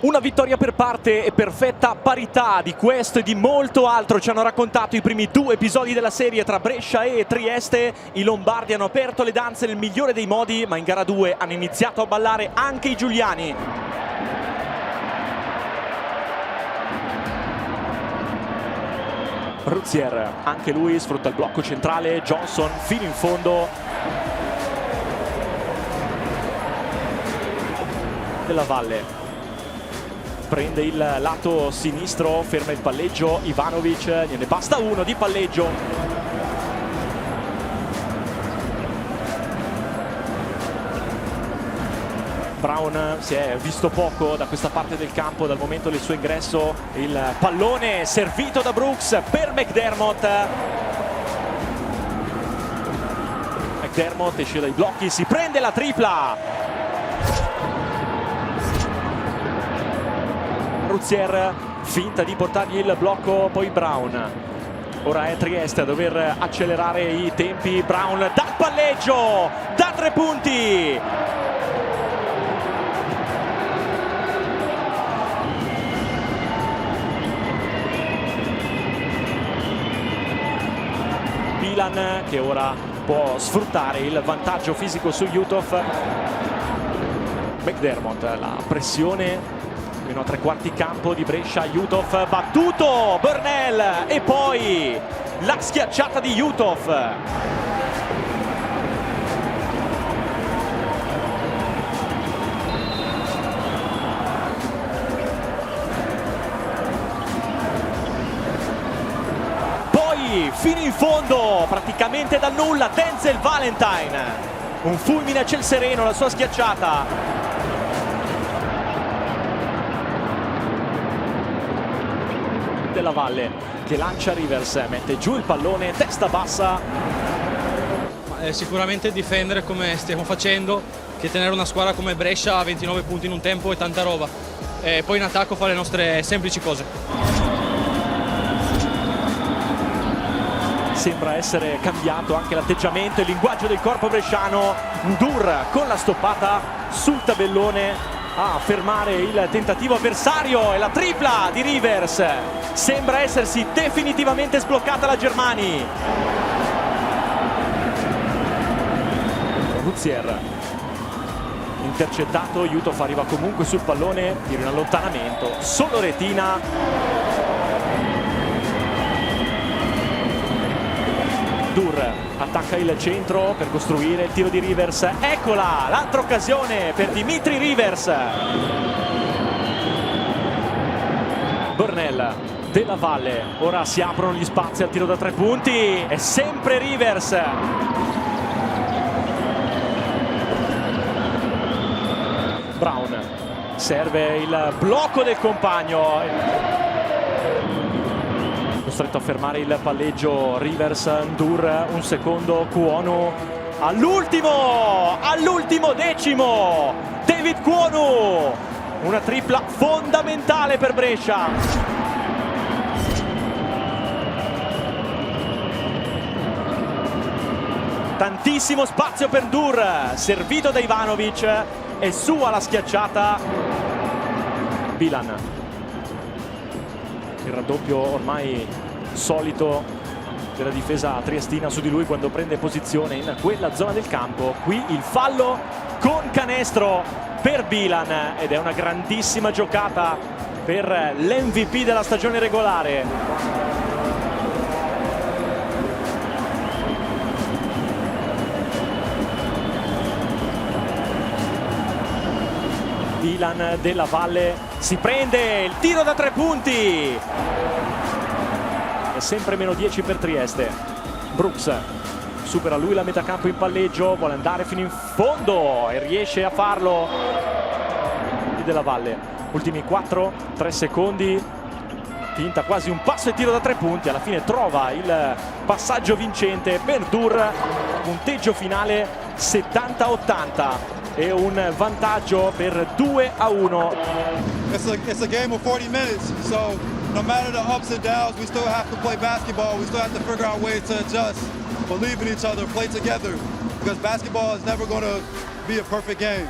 Una vittoria per parte e perfetta parità di questo e di molto altro ci hanno raccontato i primi due episodi della serie tra Brescia e Trieste. I lombardi hanno aperto le danze nel migliore dei modi, ma in gara 2 hanno iniziato a ballare anche i giuliani. Ruzier, anche lui sfrutta il blocco centrale, Johnson fino in fondo. Della Valle prende il lato sinistro, ferma il palleggio, Ivanovic, gliene basta uno di palleggio. Brown si è visto poco da questa parte del campo dal momento del suo ingresso. Il pallone servito da Brooks per McDermott. McDermott esce dai blocchi, si prende la tripla. Ruzier finta di portargli il blocco, poi Brown. Ora è Trieste a dover accelerare i tempi. Brown dal palleggio, da 3 punti. Bilan che ora può sfruttare il vantaggio fisico su Jutov. McDermott, la pressione fino a 3/4 campo di Brescia. Jutov battuto, Burnell e poi la schiacciata di Jutov. Poi fino in fondo, praticamente dal nulla, Denzel Valentine. Un fulmine a ciel sereno, la sua schiacciata. Della Valle che lancia Rivers, mette giù il pallone, testa bassa. Sicuramente difendere come stiamo facendo, che tenere una squadra come Brescia a 29 punti in un tempo è tanta roba. E poi in attacco fare le nostre semplici cose. Sembra essere cambiato anche l'atteggiamento e il linguaggio del corpo bresciano. Ndur con la stoppata sul tabellone a fermare il tentativo avversario e la tripla di Rivers. Sembra essersi definitivamente sbloccata la Germani. Ruzier intercettato, Jutov arriva comunque sul pallone, tiro in allontanamento, solo retina. Dur attacca il centro per costruire il tiro di Rivers. Eccola l'altra occasione per Dimitri Rivers. Burnell, Della Valle, ora si aprono gli spazi al tiro da 3 punti. È sempre Rivers. Brown serve il blocco del compagno. Costretto a fermare il palleggio Rivers. Ndur, un secondo, Kuonu all'ultimo decimo, David Kuonu, una tripla fondamentale per Brescia. Tantissimo spazio per Ndur, servito da Ivanovic, è sua la schiacciata. Bilan, il raddoppio ormai solito della difesa triestina su di lui quando prende posizione in quella zona del campo. Qui il fallo con canestro per Bilan ed è una grandissima giocata per l'MVP della stagione regolare. Bilan, Della Valle si prende il tiro da 3 punti. È sempre meno 10 per Trieste. Brooks supera lui la metà campo in palleggio, vuole andare fino in fondo e riesce a farlo. Della Valle, ultimi 4-3 secondi, finta quasi un passo e tiro da 3 punti, alla fine trova il passaggio vincente per Dur. Punteggio finale 70-80 e un vantaggio per 2-1. It's a game of 40 minutes, so no matter the ups and downs, we still have to play basketball. We still have to figure out ways to adjust, believe in each other, play together, because basketball is never going to be a perfect game.